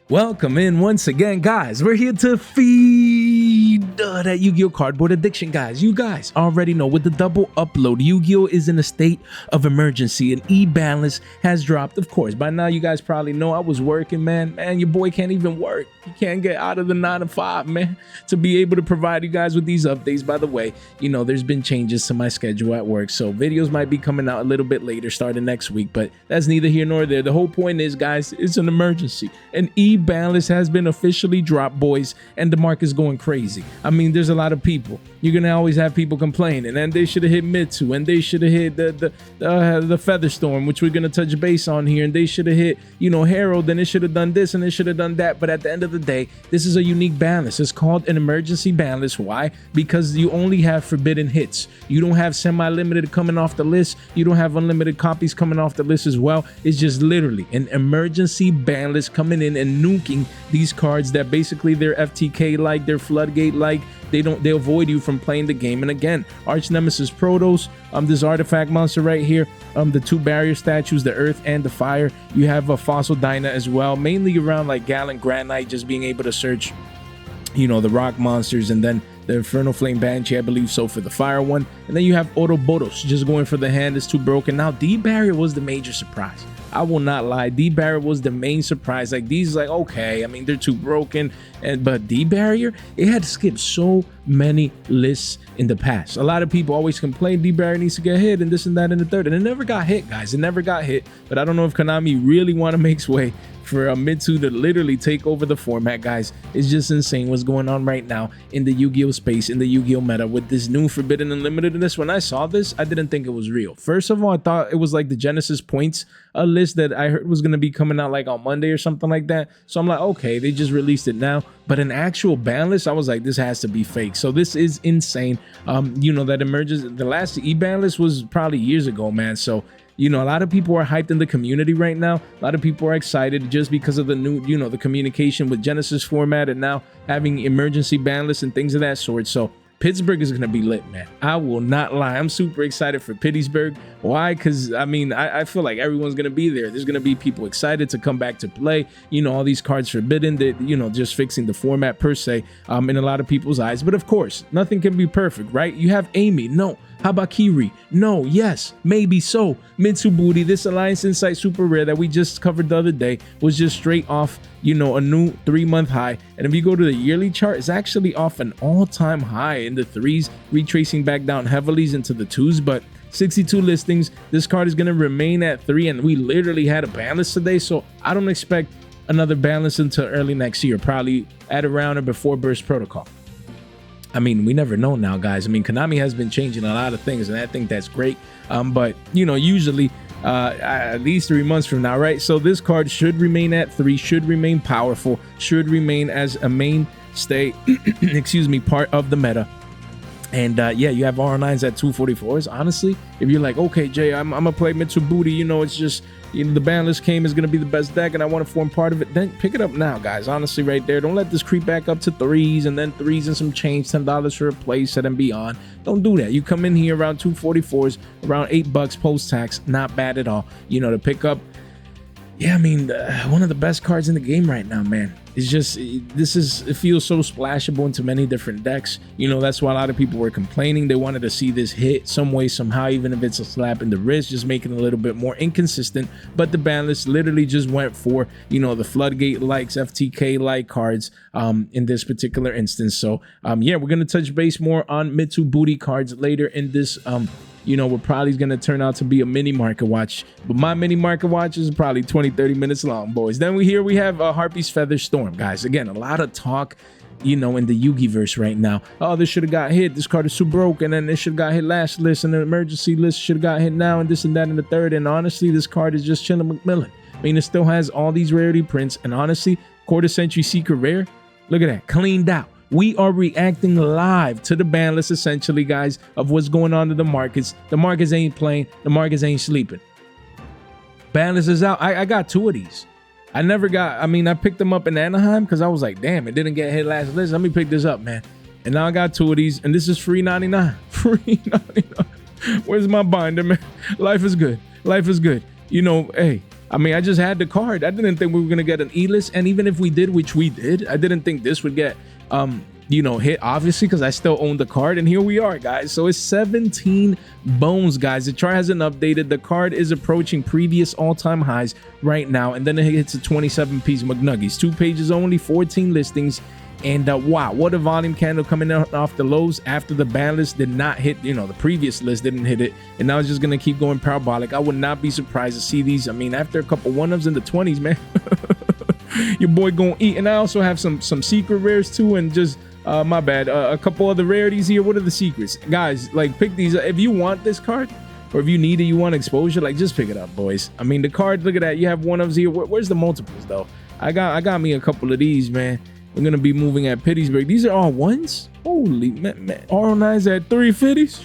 Welcome in once again, guys. We're here to feed that Yu-Gi-Oh cardboard addiction, guys. You guys already know with the double upload, Yu-Gi-Oh is in a state of emergency and E-BANLIST has dropped. Of course, by now you guys probably know I was working, man. Your boy can't even work. He can't get out of the 9 to 5, man, to be able to provide you guys with these updates. By the way, you know, there's been changes to my schedule at work, so videos might be coming out a little bit later starting next week, but that's neither here nor there. The whole point is, guys, it's an emergency and E-BANLIST has been officially dropped, boys, and the market is going crazy. I mean, there's a lot of people. You're gonna always have people complaining, and they should have hit Mitsu, and they should have hit the Featherstorm, which we're gonna touch base on here, and they should have hit, you know, Herald, and it should have done this, and it should have done that. But at the end of the day, this is a unique ban list. It's called an emergency ban list. Why? Because you only have forbidden hits. You don't have semi-limited coming off the list. You don't have unlimited copies coming off the list as well. It's just literally an emergency ban list coming in and nuking these cards that basically they're FTK like, they're floodgate like. They avoid you from playing the game. And again, arch nemesis Protos, this artifact monster right here, the 2 barrier statues, the earth and the fire. You have a fossil Dyna as well, mainly around like Gallant Granite, just being able to search, you know, the rock monsters, and then the Infernal Flame Banshee, I believe so, for the fire one. And then you have Ouroboros just going for the hand. It's too broken. Now, D-Barrier was the major surprise. I will not lie. D-Barrier was the main surprise. Like, these, like, okay, I mean, they're too broken. But D-Barrier, it had skipped so many lists in the past. A lot of people always complain D-Barrier needs to get hit and this and that and the third. And it never got hit, guys. It never got hit. But I don't know if Konami really want to make way for Mitsu to literally take over the format, guys. It's just insane what's going on right now in the Yu-Gi-Oh space, in the Yu-Gi-Oh meta with this new Forbidden Unlimited. And this, when I saw this, I didn't think it was real. First of all, I thought it was like the Genesis points, a list that I heard was going to be coming out like on Monday or something like that. So I'm like, okay, they just released it now. But an actual ban list, I was like, this has to be fake. So this is insane. You know, that emerges. The last E-ban list was probably years ago, man. So, you know, a lot of people are hyped in the community right now. A lot of people are excited just because of the new, you know, the communication with Genesis format and now having emergency ban lists and things of that sort. So Pittsburgh is going to be lit, man. I will not lie. I'm super excited for Pittsburgh. Why? Because, I mean, I feel like everyone's going to be there. There's going to be people excited to come back to play. You know, all these cards forbidden, that, you know, just fixing the format per se in a lot of people's eyes. But of course, nothing can be perfect, right? You have Amy. No. Habakiri. No. Yes. Maybe so. Mitsurugi, this Alliance Insight super rare that we just covered the other day, was just straight off, you know, a new 3-month high. And if you go to the yearly chart, it's actually off an all-time high in the 3s, retracing back down heavily into the 2s. But 62 listings. This card is going to remain at 3, and we literally had a ban list today. So I don't expect another ban list until early next year, probably at around or before Burst Protocol. I mean, we never know now, guys. I mean, Konami has been changing a lot of things, and I think that's great. But, you know, usually at least 3 months from now, right? So this card should remain at 3, should remain powerful, should remain as a mainstay, excuse me, part of the meta. And yeah, you have R9s at 244s. Honestly, if you're like, okay, Jay, I'm gonna play Mitsurugi, you know, it's just, you know, the ban list came is gonna be the best deck and I want to form part of it, then pick it up now, guys. Honestly, right there, don't let this creep back up to 3s and then 3s and some change, $10 for a play set and beyond. Don't do that. You come in here around 244s, around $8 post tax, not bad at all, you know, to pick up. Yeah, I mean, one of the best cards in the game right now, man. It's just, it feels so splashable into many different decks. You know, that's why a lot of people were complaining. They wanted to see this hit some way, somehow, even if it's a slap in the wrist, just making it a little bit more inconsistent. But the ban list literally just went for, you know, the floodgate likes, FTK like cards in this particular instance. So, yeah, we're going to touch base more on Mitsurugi cards later in this you know, we're probably going to turn out to be a mini market watch, but my mini market watch is probably 20-30 minutes long, boys. Then we have Harpy's Feather Storm, guys. Again, a lot of talk, you know, in the Yugi-verse right now. Oh, this should have got hit. This card is too broke, and then this should have got hit last list, and the emergency list should have got hit now, and this and that in the third. And honestly, this card is just chilling McMillan. I mean, it still has all these rarity prints, and honestly, quarter century secret rare. Look at that, cleaned out. We are reacting live to the ban list, essentially, guys, of what's going on in the markets. The markets ain't playing. The markets ain't sleeping. Ban list is out. I got 2 of these. I never got, I mean, I picked them up in Anaheim because I was like, damn, it didn't get hit last list. Let me pick this up, man. And now I got 2 of these, and this is free 99. Free 99. Where's my binder, man? Life is good. Life is good. You know, hey, I mean, I just had the card. I didn't think we were gonna get an E-list, and even if we did, which we did, I didn't think this would get you know, hit, obviously, because I still own the card, and here we are, guys. So it's 17 bones, guys. The chart hasn't updated. The card is approaching previous all-time highs right now, and then it hits a 27-piece McNuggies. 2 pages only, 14 listings. And wow, what a volume candle coming out off the lows after the ban list did not hit, you know, the previous list didn't hit it, and now it's just gonna keep going parabolic. I would not be surprised to see these. I mean, after a couple one-ups in the 20s, man, your boy gonna eat. And I also have some secret rares too, and just my bad, a couple other rarities here. What are the secrets, guys? Like, pick these if you want this card, or if you need it, you want exposure, like, just pick it up, boys. I mean, the card, look at that, you have one-ups here. Where's the multiples though? I got me a couple of these, man. We're gonna be moving at Pittsburgh. These are all ones. Holy man, R9's at 350s.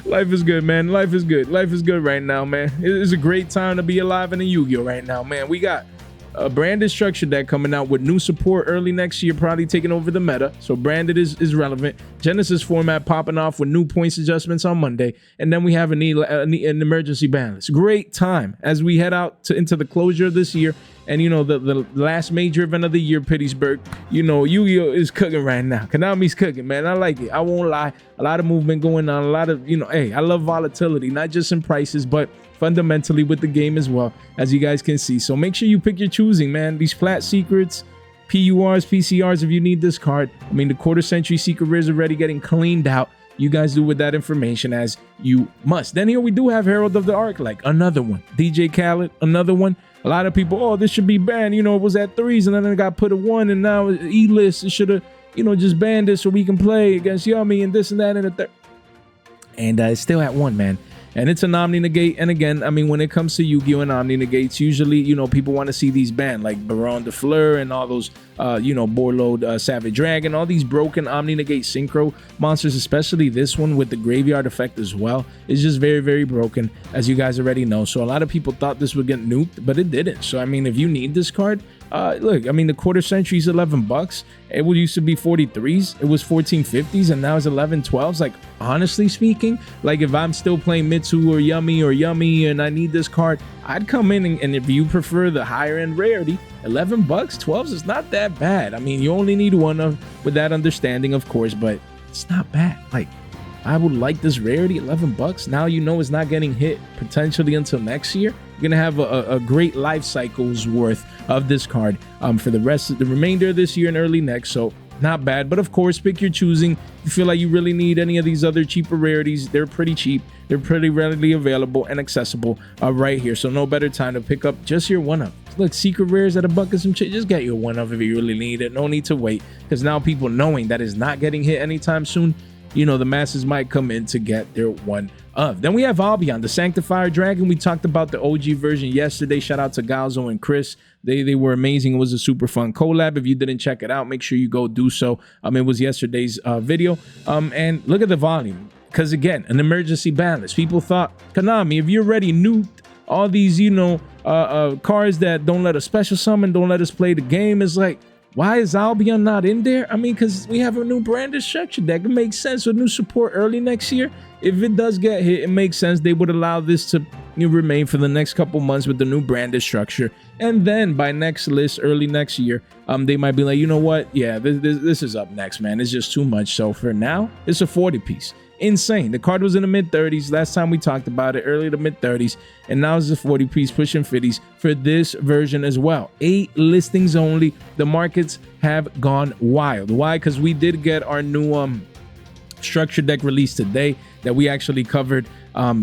Life is good, man. Life is good. Life is good right now, man. It is a great time to be alive in a Yu-Gi-Oh right now, man. We got a branded structure deck coming out with new support early next year, probably taking over the meta. So branded is relevant. Genesis format popping off with new points adjustments on Monday, and then we have an emergency ban list. Great time as we head out into the closure of this year. And, you know, the last major event of the year, Pittsburgh, you know, Yu-Gi-Oh is cooking right now. Konami's cooking, man. I like it. I won't lie. A lot of movement going on. A lot of, you know, hey, I love volatility, not just in prices, but fundamentally with the game as well, as you guys can see. So make sure you pick your choosing, man. These flat secrets, PURs, PCRs, if you need this card. I mean, the quarter-century secret rares already getting cleaned out. You guys do with that information as you must. Then here we do have Herald of the Arc, like another one. DJ Khaled, another one. A lot of people, oh, this should be banned. You know, it was at 3s, and then it got put at 1, and now E-list. It should have, you know, just banned it so we can play against Yummy and this and that and a third. And it's still at 1, man. And it's an Omni Negate. And again, I mean, when it comes to Yu-Gi-Oh! And Omni Negates, usually, you know, people want to see these banned, like Baron de Fleur and all those, you know, Borload, Savage Dragon, all these broken Omni Negate Synchro monsters, especially this one with the graveyard effect as well, is just very, very broken, as you guys already know. So a lot of people thought this would get nuked, but it didn't. So, I mean, if you need this card, look, I mean, the quarter century is $11. It used to be 43s. It was 1450s, and now it's 1112s. Like, honestly speaking, like, if I'm still playing Mitsu or Yummy and I need this card, I'd come in and if you prefer the higher end rarity, $11, 12s is not that bad. I mean, you only need one of with that understanding, of course, but it's not bad. Like, I would like this rarity, $11. Now you know it's not getting hit potentially until next year. You're gonna have a great life cycle's worth of this card for the rest of the remainder of this year and early next. So not bad, but of course, pick your choosing. If you feel like you really need any of these other cheaper rarities, they're pretty cheap. They're pretty readily available and accessible right here. So no better time to pick up just your one-up. Look, secret rares at $1 and some shit. Just get your one-up if you really need it. No need to wait, because now people knowing that is not getting hit anytime soon, you know, the masses might come in to get their one of. Then we have Albion, the Sanctifier Dragon. We talked about the OG version yesterday. Shout out to Galzo and Chris. They were amazing. It was a super fun collab. If you didn't check it out, make sure you go do so. It was yesterday's video. And look at the volume. Because again, an emergency ban list. People thought, Konami, if you already nuked all these, you know, cards that don't let us special summon, don't let us play the game, it's like, why is Albion not in there? I mean, because we have a new branded structure deck. It makes sense with new support early next year. If it does get hit, it makes sense. They would allow this to remain for the next couple months with the new branded structure. And then by next list, early next year, they might be like, you know what? Yeah, this is up next, man. It's just too much. So for now, it's a 40-piece. Insane. The card was in the mid-30s. Last time we talked about it, early to mid-30s. And now it's a 40-piece pushing 50s for this version as well. 8 listings only. The markets have gone wild. Why? Because we did get our new structure deck released today that we actually covered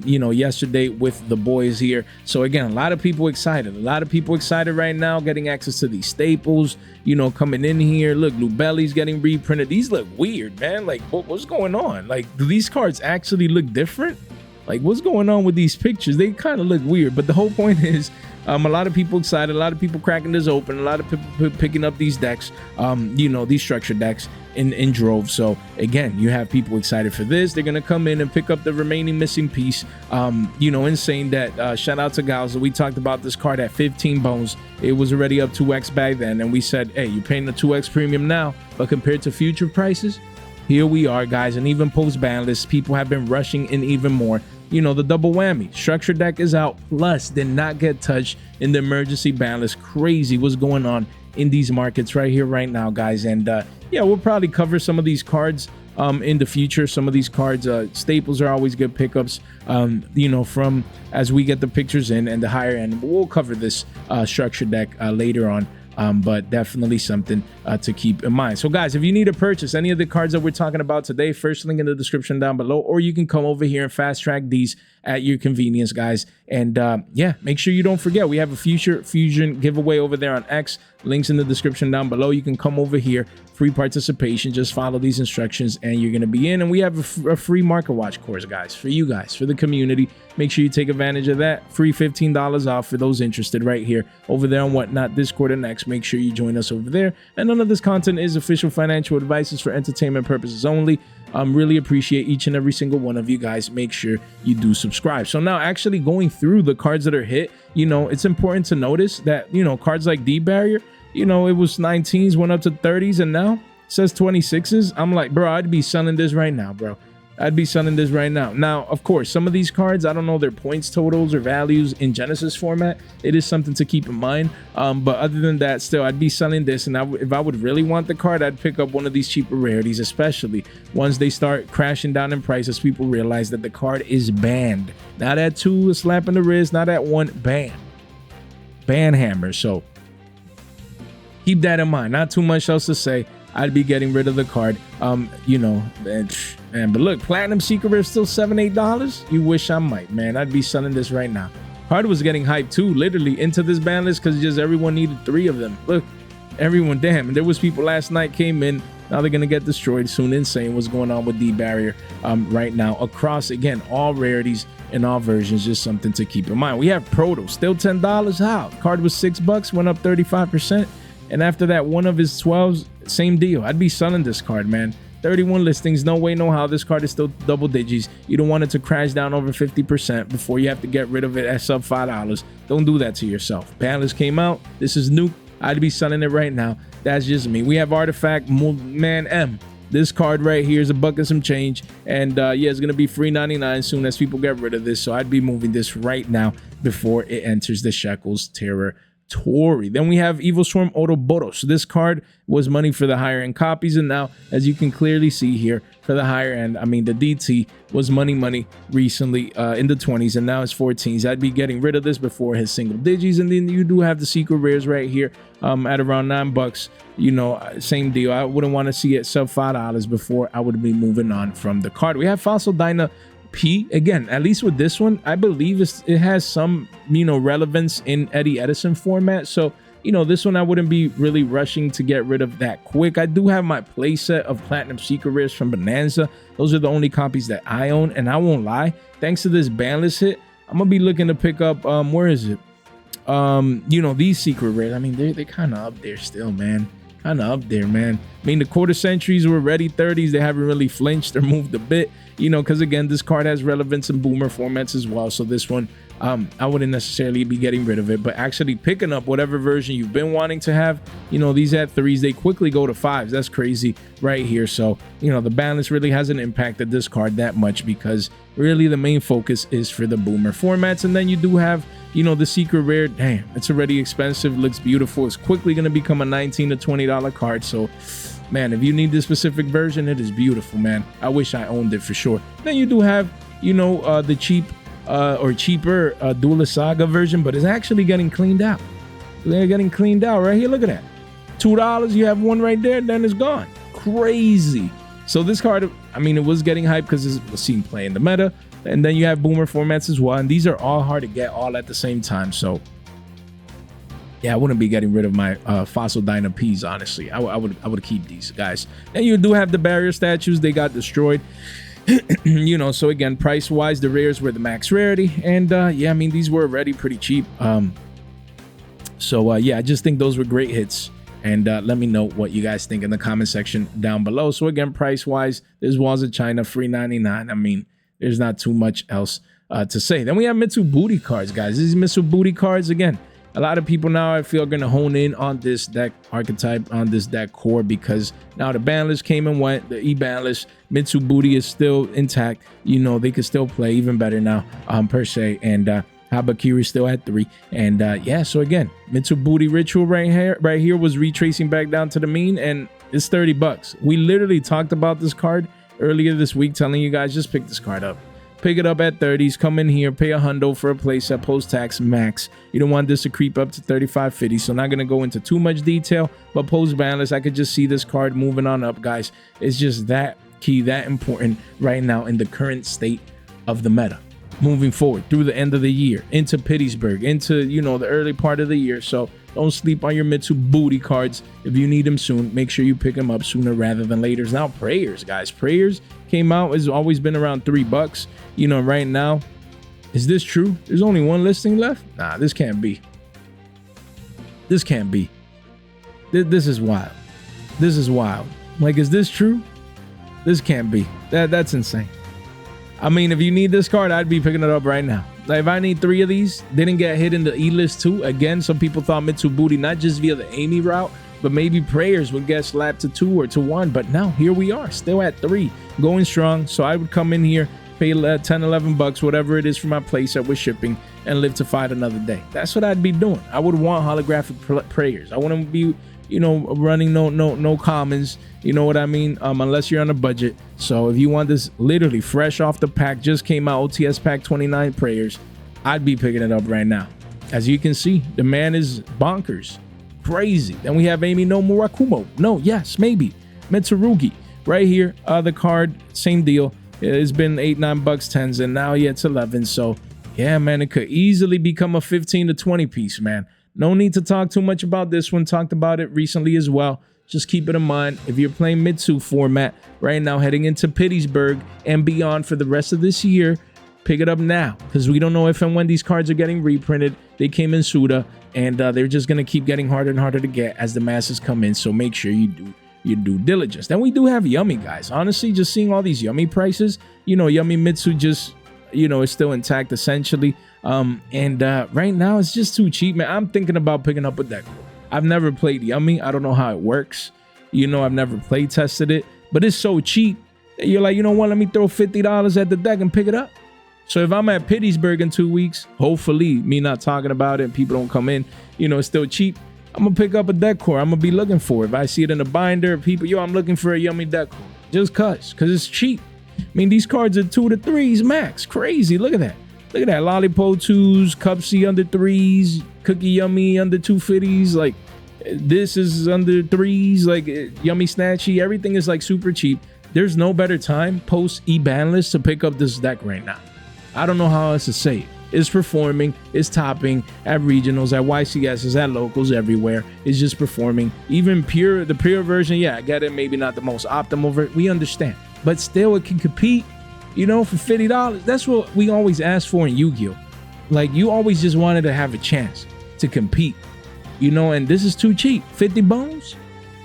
you know, yesterday with the boys here. So again, a lot of people excited. A lot of people excited right now, getting access to these staples, you know, coming in here. Look, Lubelli's getting reprinted. These look weird, man. Like, what's going on? Like, do these cards actually look different? Like, what's going on with these pictures? They kind of look weird, but the whole point is a lot of people excited, a lot of people cracking this open, a lot of people picking up these decks, you know, these structure decks in droves. So again, you have people excited for this. They're gonna come in and pick up the remaining missing piece. You know, insane that shout out to Galza. We talked about this card at 15 bones. It was already up 2x back then, and we said, hey, you're paying the 2x premium now, but compared to future prices, here we are, guys. And even post ban lists, people have been rushing in even more. you know, the double whammy. Structure deck is out, plus did not get touched in the emergency ban list. Crazy what's going on in these markets right here, right now, guys. And yeah, we'll probably cover some of these cards in the future. Some of these cards, staples are always good pickups, you know, from as we get the pictures in and the higher end. We'll cover this structure deck later on. But definitely something to keep in mind. So guys, if you need to purchase any of the cards that we're talking about today, first link in the description down below, or you can come over here and fast track these at your convenience, guys. And yeah, make sure you don't forget, we have a future fusion giveaway over there on X. Links in the description down below. You can come over here, free participation, just follow these instructions and you're going to be in. And we have a free market watch course, guys, for you guys, for the community. Make sure you take advantage of that. Free $15 off for those interested right here over there on Whatnot, Discord, and X. Make sure you join us over there. And none of this content is official financial advice. It's for entertainment purposes only. Really appreciate each and every single one of you guys. Make sure you do subscribe. So now actually going through the cards that are hit, you know, it's important to notice that, you know, cards like D-Barrier, you know, it was 19s, went up to 30s, and now it says 26s. I'm like, bro, I'd be selling this right now, bro. I'd be selling this right now. Now, of course, some of these cards, I don't know their points totals or values in Genesis format. It is something to keep in mind. But other than that, still, I'd be selling this. And if I would really want the card, I'd pick up one of these cheaper rarities, especially once they start crashing down in price as people realize that the card is banned. Not at 2, a slap in the wrist, not at 1, ban. Ban hammer. So keep that in mind. Not too much else to say. I'd be getting rid of the card. You know, and but look, Platinum Secret Rare is still $7-8. You wish I might, man. I'd be selling this right now. Card was getting hyped too, literally into this ban list because just everyone needed 3 of them. Look, everyone, damn. And there was people last night came in. Now they're gonna get destroyed soon. Insane what's going on with D-Barrier right now across, again, all rarities and all versions. Just something to keep in mind. We have Protos still $10. How? Card was $6, went up 35%. And after that, one of his 12s, same deal. I'd be selling this card, man. 31 listings, no way, no how. This card is still double digits. You don't want it to crash down over 50% before you have to get rid of it at sub $5. Don't do that to yourself. Banlist came out. This is new. I'd be selling it right now. That's just me. We have Artifact Man M. This card right here is $1 and some change. And yeah, it's going to be free 99 soon as people get rid of this. So I'd be moving this right now before it enters the Shekels Terror. Then we have Evil Swarm Ouroboros. This card was money for the higher end copies, and now, as you can clearly see here, for the higher end, I mean, the DT was money recently in the 20s, and now it's 14s. I'd be getting rid of this before his single digits. And then you do have the secret rares right here at around $9. You know, same deal. I wouldn't want to see it sub $5 before I would be moving on from the card. We have Fossil Dyna P. Again, at least with this one, I believe it has some, you know, relevance in Eddie Edison format. So, you know, this one I wouldn't be really rushing to get rid of that quick. I do have my playset of Platinum Secret Rares from Bonanza. Those are the only copies that I own, and I won't lie, thanks to this banlist hit, I'm gonna be looking to pick up where is it, you know, these secret rares. I mean, they're kind of up there still, man. Kind of up there, man. I mean, the quarter centuries were ready 30s. They haven't really flinched or moved a bit, you know, because again, this card has relevance in boomer formats as well. So this one, I wouldn't necessarily be getting rid of it, but actually picking up whatever version you've been wanting to have. You know, these at 3s, they quickly go to 5s. That's crazy right here. So, you know, the balance really hasn't impacted this card that much because really the main focus is for the boomer formats. And then you do have, you know, the secret rare. Damn, it's already expensive, looks beautiful. It's quickly going to become a $19 to $20 card. So, man, if you need this specific version, it is beautiful, man. I wish I owned it for sure. Then you do have, you know, the cheap or cheaper Duel Saga version, but it's actually getting cleaned out. They're getting cleaned out right here. Look at that. $2, you have one right there, then it's gone. Crazy. So this card, I mean, it was getting hyped because it was seen playing the meta. And then you have boomer formats as well. And these are all hard to get all at the same time. So yeah, I wouldn't be getting rid of my Fossil Dyna Ps, honestly. I would keep these guys. And you do have the barrier statues. They got destroyed. You know, so again, price wise, the rares were the max rarity. And yeah, I mean, these were already pretty cheap. So yeah, I just think those were great hits. And let me know what you guys think in the comment section down below. So again, price wise, this was in China, free 99. I mean, there's not too much else to say. Then we have Mitsurugi cards, guys. These Mitsurugi cards, again, a lot of people now I feel are going to hone in on this deck archetype, on this deck core, because now the ban list came and went. The E-ban list, Mitsurugi is still intact. You know, they could still play even better now, per se. And Habakiri is still at 3. And yeah, so again, Mitsurugi Ritual right here was retracing back down to the mean, and it's 30 bucks. We literally talked about this card earlier this week, telling you guys just pick this card up. Pick it up at 30s, come in here, pay $100 for a playset, post-tax max. You don't want this to creep up to 35.50, so not going to go into too much detail, but post-ban list, I could just see this card moving on up, guys. It's just that key, that important right now in the current state of the meta. Moving forward through the end of the year, into Pittsburgh, into, you know, the early part of the year. So don't sleep on your Mitsurugi cards. If you need them soon, make sure you pick them up sooner rather than later. Now, prayers, guys. Prayers came out, has always been around $3. You know, right now, is this true? There's only one listing left? Nah, this can't be. This can't be. This is wild. This is wild. Like, is this true? This can't be. That's insane. I mean, if you need this card, I'd be picking it up right now. Like, if I need 3 of these, didn't get hit in the E-list too. Again, some people thought Mitsurugi, not just via the Amy route, but maybe prayers would get slapped to 2 or to 1. But now, here we are, still at 3, going strong. So I would come in here, pay 10, 11 bucks, whatever it is for my playset with shipping, and live to fight another day. That's what I'd be doing. I would want holographic prayers. I wouldn't be, you know, running no commons. You know what I mean? Unless you're on a budget. So if you want this literally fresh off the pack, just came out, OTS pack 29 prayers, I'd be picking it up right now. As you can see, the man is bonkers, crazy. Then we have Amy no Murakumo. No, yes, maybe Mitsurugi right here. The card, same deal. It's been 8, 9 bucks, 10s, and now it's 11. So yeah, man, it could easily become a 15 to 20 piece, man. No need to talk too much about this one. Talked about it recently as well. Just keep it in mind. If you're playing Mitsu format right now, heading into Pittsburgh and beyond for the rest of this year, pick it up now, because we don't know if and when these cards are getting reprinted. They came in Suda, and they're just going to keep getting harder and harder to get as the masses come in. So make sure you do your due diligence. Then we do have Yummy, guys. Honestly, just seeing all these Yummy prices, you know, Yummy Mitsu just, you know, is still intact essentially. Right now it's just too cheap, man. I'm thinking about picking up a deck. I've never played Yummy. I don't know how it works. You know, I've never play tested it, but it's so cheap that you're like, you know what, let me throw $50 at the deck and pick it up. So if I'm at Pittsburgh in 2 weeks, hopefully, me not talking about it and people don't come in, you know, it's still cheap, I'm gonna pick up a deck core. I'm gonna be looking for it. If I see it in a binder, people, yo, I'm looking for a Yummy deck core. Just cause it's cheap. I mean, these cards are 2 to 3s max. Crazy. Look at that. Look at that. Lollipop 2s, Cupsy under 3s, Cookie Yummy under 250s. Like, this is under 3s, like Yummy Snatchy. Everything is like super cheap. There's no better time post E-BANLIST to pick up this deck right now. I don't know how else to say it. It's performing, it's topping at regionals, at YCSs, at locals, everywhere. It's just performing. Even the pure version, yeah, I get it. Maybe not the most optimal. We understand. But still, it can compete, you know, for $50. That's what we always ask for in Yu-Gi-Oh! Like, you always just wanted to have a chance to compete, you know, and this is too cheap. 50 bones?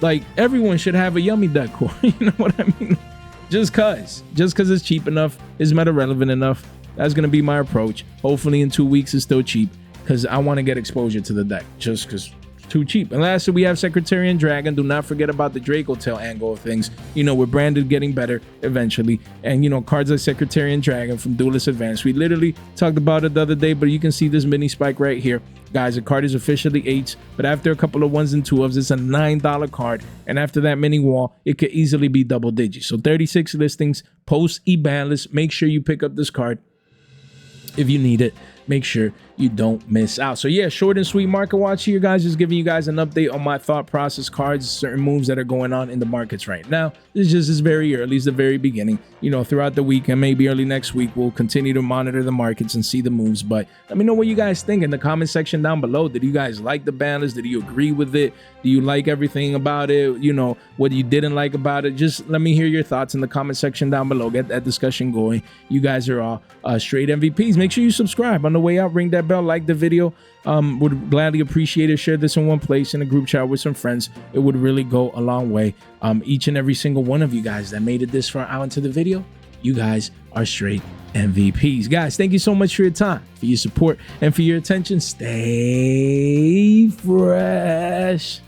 Like, everyone should have a Yummy deck core. You know what I mean? Just cause it's cheap enough, is meta relevant enough. That's going to be my approach. Hopefully in 2 weeks it's still cheap, because I want to get exposure to the deck, just because it's too cheap. And lastly, we have Secretarian Dragon. Do not forget about the Draco Tail angle of things. You know, we're branded getting better eventually. And, you know, cards like Secretarian Dragon from Duelist Advance. We literally talked about it the other day, but you can see this mini spike right here. Guys, the card is officially 8s, but after a couple of 1s and 2s, it's a $9 card. And after that mini wall, it could easily be double digits. So 36 listings, post E-BANLIST. Make sure you pick up this card if you need it. Make sure you don't miss out. So yeah, short and sweet market watch here, guys. Just giving you guys an update on my thought process, cards, certain moves that are going on in the markets right now. This is very early, it's the very beginning. You know, throughout the week and maybe early next week, we'll continue to monitor the markets and see the moves. But let me know what you guys think in the comment section down below. Did you guys like the ban list? Did you agree with it? Do you like everything about it? You know, what you didn't like about it? Just let me hear your thoughts in the comment section down below. Get that discussion going. You guys are all straight MVPs. Make sure you subscribe on the way out. Ring that bell, like the video. Would gladly appreciate it. Share this in one place in a group chat with some friends. It would really go a long way. Each and every single one of you guys that made it this far out into the video, you guys are straight MVPs. Guys, thank you so much for your time, for your support, and for your attention. Stay fresh.